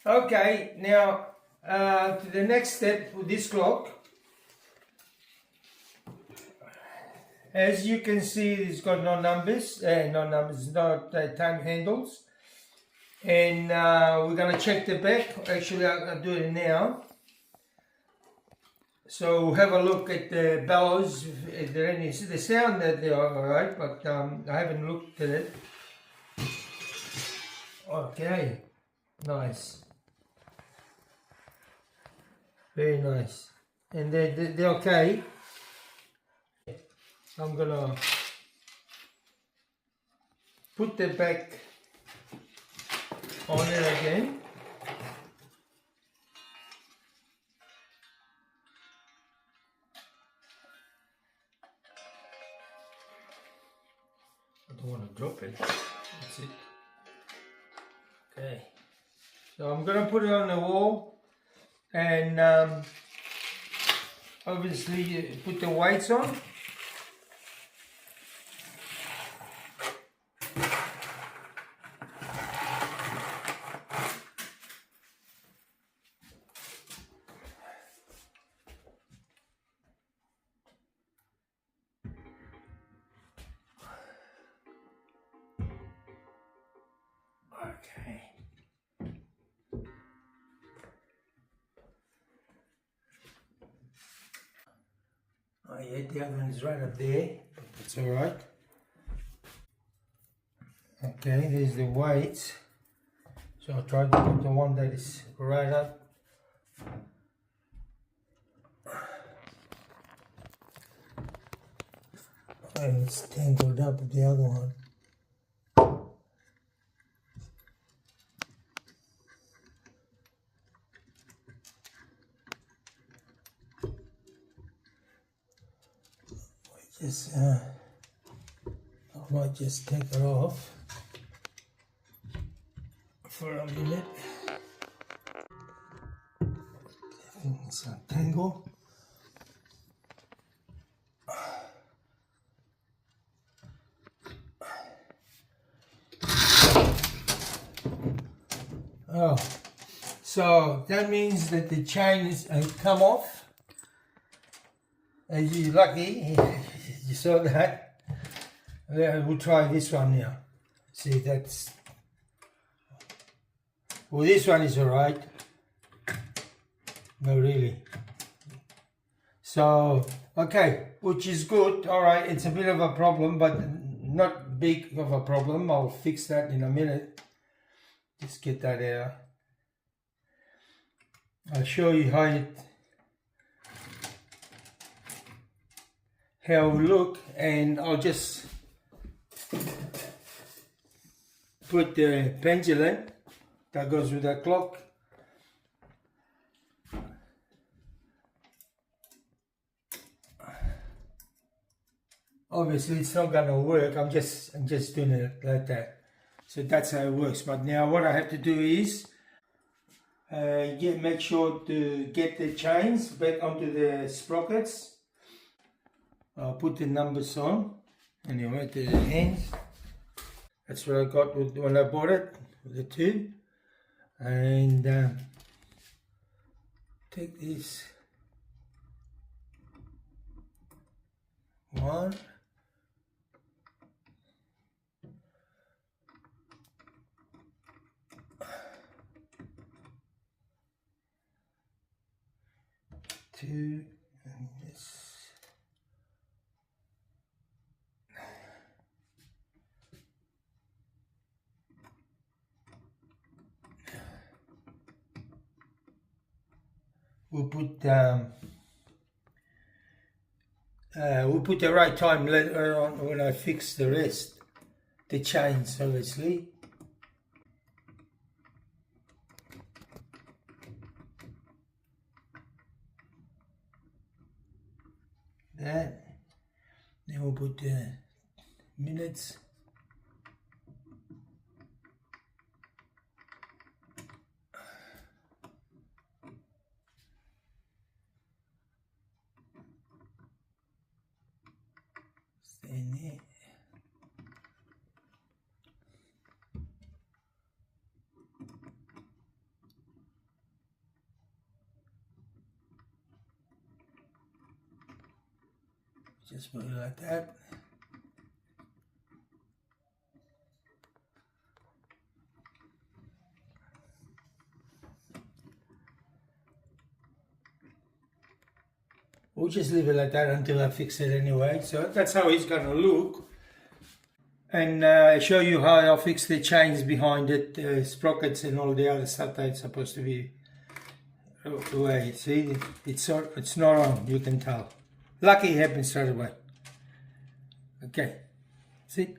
Okay, now to the next step with this clock. As you can see, it's got no time handles. And we're going to check the back. Actually, I'll do it now. So have a look at the bellows. If there any, the sound that they are alright, but I haven't looked at it. Okay, nice, very nice, and they're okay. I'm gonna put the back on it again. I don't want to drop it. That's it. Okay. So I'm going to put it on the wall and obviously put the weights on. Okay. Oh yeah, the other one is right up there, but that's alright. Okay, there's the weights. So I'll try to put the one that is right up. And it's tangled up with the other one. I might just take it off for a minute. It's a tangle. Oh, so that means that the chain is come off. As you're lucky, you saw that. We'll try this one now. See, that's... Well, this one is alright. No, really. So, okay, which is good. Alright, it's a bit of a problem, but not big of a problem. I'll fix that in a minute. Just get that out. I'll show you how it look, and I'll just put the pendulum that goes with the clock. Obviously it's not gonna work. I'm just doing it like that. So that's how it works. But now what I have to do is make sure to get the chains back onto the sprockets. I'll put the numbers on. Anyway, to the hands. That's what I got when I bought it, with the two. And take this one. Two, and this. We'll put the right time later on when I fix the rest, the chains obviously. That. Then we'll put the minutes. Stay there. Just put it like that. We'll just leave it like that until I fix it anyway. So that's how it's going to look. And show you how I'll fix the chains behind it, sprockets and all the other stuff that's supposed to be away. See, it's not on, you can tell. Lucky it happened straight away. Okay, see.